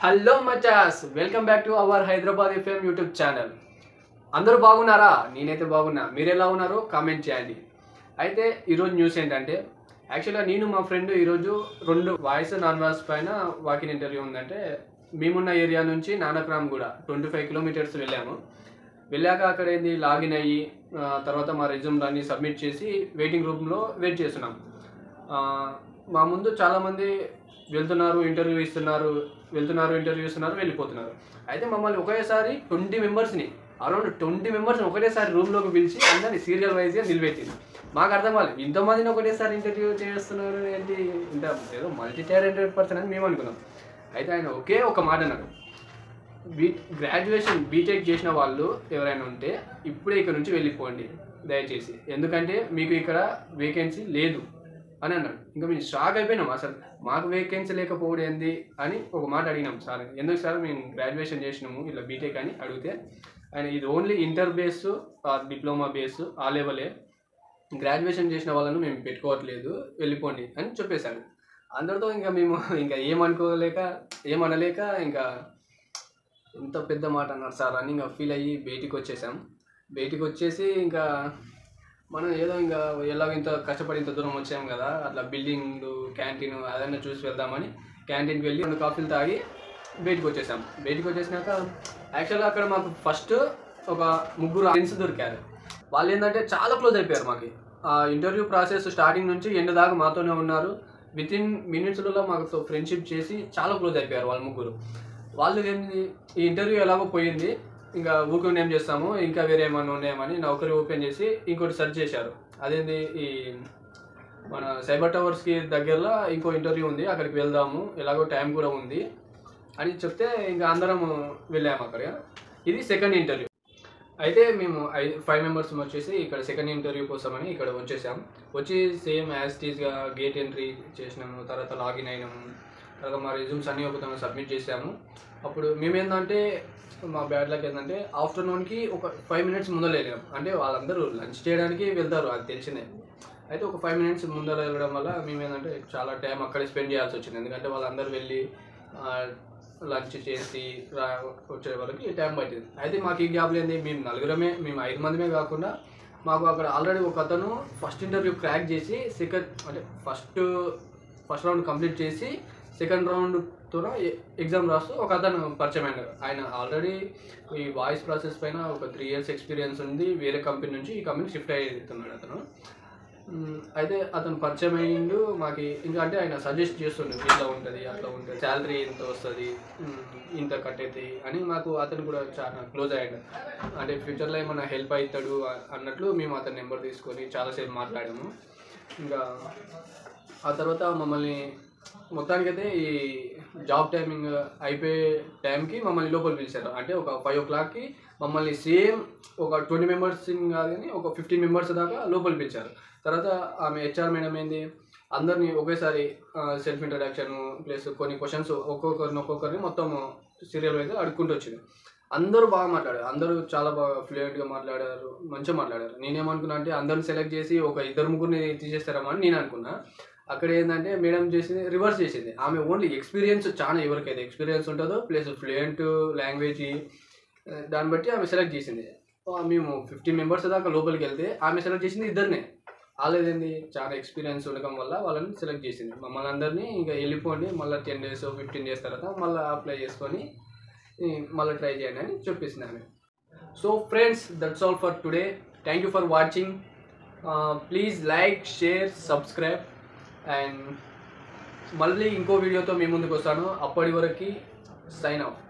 Hello మచాస్, welcome back to our Hyderabad FM YouTube channel. అందరూ బాగున్నారా? నేనైతే బాగున్నా. మీరు ఎలా ఉన్నారో కామెంట్ చేయండి. అయితే ఈరోజు న్యూస్ ఏంటంటే, యాక్చువల్గా నేను మా ఫ్రెండ్ ఈరోజు 2 వాయిస్ నాన్ వాయిస్ పైన వాకిన్ ఇంటర్వ్యూ ఉందంటే మేమున్న ఏరియా నుంచి నానక్రామ్ కూడా 25 కిలోమీటర్స్ వెళ్ళాము. వెళ్ళాక అక్కడ ఏంది లాగిన్ అయ్యి తర్వాత మా రెజ్యూమ్ అన్ని సబ్మిట్ చేసి వెయిటింగ్ రూమ్లో వెయిట్ చేస్తున్నాం. మా ముందు చాలామంది ఇంటర్వ్యూ ఇస్తున్నారు, వెళ్ళిపోతున్నారు. అయితే మమ్మల్ని ఒకేసారి 20 మెంబర్స్ని అరౌండ్ 20 మెంబర్స్ని ఒకటేసారి రూమ్లోకి పిలిచి అందరినీ సీరియల్ వైజ్గా నిలబెట్టింది. మాకు అర్థం కాలేదు, ఇంతమందిని ఒకటేసారి ఇంటర్వ్యూ చేస్తున్నారు ఏంటి, ఇంత ఏదో మల్టీ టాలెంటెడ్ పర్సన్ అని మేము అనుకున్నాం. అయితే ఆయన ఒకే ఒక మాట అన్నారు, గ్రాడ్యుయేషన్ బీటెక్ చేసిన వాళ్ళు ఎవరైనా ఉంటే ఇప్పుడే ఇక్కడ నుంచి వెళ్ళిపోండి దయచేసి, ఎందుకంటే మీకు ఇక్కడ వేకెన్సీ లేదు అని అన్నాడు. ఇంకా మేము షాక్ అయిపోయినాం. అసలు మాకు వేకెన్సీ లేకపోవడం ఏంది అని ఒక మాట అడిగినాం సార్, ఎందుకు సార్ మేము గ్రాడ్యుయేషన్ చేసినాము ఇలా బీటెక్ అని అడిగితే ఆయన ఇది only inter base or diploma base ఆ లెవెలే, గ్రాడ్యుయేషన్ చేసిన వాళ్ళను మేము పెట్టుకోవట్లేదు వెళ్ళిపోండి అని చెప్పేశాడు. అందరితో ఇంకా మేము ఇంకా ఏమనలేక ఇంకా ఎంత పెద్ద మాట అన్నారు సార్ అని ఇంకా ఫీల్ అయ్యి బయటికి వచ్చేసి ఇంకా మనం ఏదో ఇంకా ఎలాగో ఇంత కష్టపడి ఇంత దూరం వచ్చాము కదా, అట్లా బిల్డింగ్ క్యాంటీన్ అదన్నా చూసి వెళ్దామని క్యాంటీన్కి వెళ్ళి 2 కాఫీలు తాగి బయటికి వచ్చేసినాక యాక్చువల్గా అక్కడ మాకు ఫస్ట్ ఒక 3 ఫ్రెండ్స్ దొరికారు. వాళ్ళు ఏంటంటే చాలా క్లోజ్ అయిపోయారు. మాకు ఆ ఇంటర్వ్యూ ప్రాసెస్ స్టార్టింగ్ నుంచి ఎండ్ దాకా మాతోనే ఉన్నారు. వితిన్ మినిట్స్లలో మాకు ఫ్రెండ్షిప్ చేసి చాలా క్లోజ్ అయిపోయారు వాళ్ళు 3. వాళ్ళు ఏంటి, ఈ ఇంటర్వ్యూ ఎలాగో పోయింది, ఇంకా ఊరికి ఏం చేస్తాము, ఇంకా వేరే ఏమైనా ఉన్నాయేమని నౌకరీ ఓపెన్ చేసి ఇంకోటి సెర్చ్ చేశారు. అదేంటి, ఈ మన సైబర్ టవర్స్కి దగ్గరలో ఇంకో ఇంటర్వ్యూ ఉంది, అక్కడికి వెళ్దాము, ఎలాగో టైం కూడా ఉంది అని చెప్తే ఇంకా అందరం వెళ్ళాము అక్కడ. ఇది సెకండ్ ఇంటర్వ్యూ. అయితే మేము 5 మెంబర్స్ వచ్చేసి ఇక్కడ సెకండ్ ఇంటర్వ్యూ కోసమని ఇక్కడ వచ్చి సేమ్ యాజ్ టీజ్గా గేట్ ఎంట్రీ చేసినాము, తర్వాత లాగిన్ అయినాము, తర్వాత మా రెజ్యూమ్స్ అన్నీ ఒకసారి సబ్మిట్ చేసాము. అప్పుడు మేమేందంటే మా బ్యాడ్ లక్ ఏంటంటే ఆఫ్టర్నూన్కి ఒక 5 మినిట్స్ ముందర వెళ్ళాం. అంటే వాళ్ళందరూ లంచ్ చేయడానికి వెళ్తారు, అది తెలిసిందే. అయితే ఒక 5 మినిట్స్ ముందర వెళ్ళడం వల్ల మేమేంటంటే చాలా టైం అక్కడే స్పెండ్ చేయాల్సి వచ్చింది, ఎందుకంటే వాళ్ళందరూ వెళ్ళి లంచ్ చేసి వచ్చే వరకు టైం పట్టింది. అయితే మాకు ఈ గ్యాప్లో ఏంది, మేము 5 మందిమే కాకుండా మాకు అక్కడ ఆల్రెడీ ఒక అతను ఫస్ట్ ఇంటర్వ్యూ క్రాక్ చేసి ఫస్ట్ రౌండ్ కంప్లీట్ చేసి సెకండ్ రౌండ్తో ఎగ్జామ్ రాస్తూ ఒక అతను పరిచయం అయినారు. ఆయన ఆల్రెడీ ఈ వాయిస్ ప్రాసెస్ పైన ఒక 3 years ఎక్స్పీరియన్స్ ఉంది, వేరే కంపెనీ నుంచి ఈ కంపెనీ షిఫ్ట్ అవుతున్నాడు అతను. అయితే అతను పరిచయం అయ్యిండు మాకు. ఇంకా అంటే ఆయన సజెస్ట్ చేస్తుండే ఇట్లా ఉంటుంది అట్లా ఉంటుంది, శాలరీ ఎంత వస్తుంది, ఇంత కట్ అవుతాయి అని. మాకు అతను కూడా చాలా క్లోజ్ అయ్యాడు, అంటే ఫ్యూచర్లో ఏమైనా హెల్ప్ అవుతాడు అన్నట్లు మేము అతని నెంబర్ తీసుకొని చాలాసేపు మాట్లాడాము. ఇంకా ఆ తర్వాత మమ్మల్ని మొత్తానికైతే ఈ జాబ్ టైమింగ్ అయిపోయే టైంకి మమ్మల్ని లోపల పిలిచారు. అంటే ఒక 5 o'clockకి మమ్మల్ని సేమ్ ఒక 20 మెంబర్స్ కాదు కానీ ఒక 15 మెంబర్స్ దాకా లోపల పిలిచారు. తర్వాత ఆమె హెచ్ఆర్ మేడం ఏంది, అందరినీ ఒకేసారి సెల్ఫ్ ఇంట్రడక్షన్ ప్లస్ కొన్ని క్వశ్చన్స్ ఒక్కొక్కరిని మొత్తం సీరియల్ వైజ్ అడుక్కుంటూ వచ్చింది. అందరూ బాగా మాట్లాడారు, అందరూ చాలా బాగా ఫ్లూయెంట్గా మాట్లాడారు, మంచిగా మాట్లాడారు. నేనేమనుకున్నా అంటే అందరిని సెలెక్ట్ చేసి ఒక 2-3 తీసేస్తారేమో అని నేను అనుకున్నా. అక్కడ ఏంటంటే మేడం రివర్స్ చేసింది. ఆమె ఓన్లీ ఎక్స్పీరియన్స్, చాలా ఎవరికైతే ఎక్స్పీరియన్స్ ఉంటుందో ప్లస్ ఫ్లూయెంట్ లాంగ్వేజ్ దాన్ని బట్టి ఆమె సెలెక్ట్ చేసింది. మేము 15 మెంబర్స్ దాకా లోపలికి వెళ్తే ఆమె సెలెక్ట్ చేసింది 2నే. వాళ్ళేంది చాలా ఎక్స్పీరియన్స్ ఉండడం వల్ల వాళ్ళని సెలెక్ట్ చేసింది. మమ్మల్ని అందరినీ ఇంకా వెళ్ళిపోండి, మళ్ళీ 10 days 15 days తర్వాత మళ్ళీ అప్లై చేసుకొని మళ్ళీ ట్రై చేయండి అని చెప్పేసింది ఆమె. So friends, that's all for today. Thank you for watching. Please like, share, subscribe. And మళ్ళీ ఇంకో వీడియోతో మీ ముందుకు వస్తాను. అప్పటి వరకు సైన్ ఆఫ్.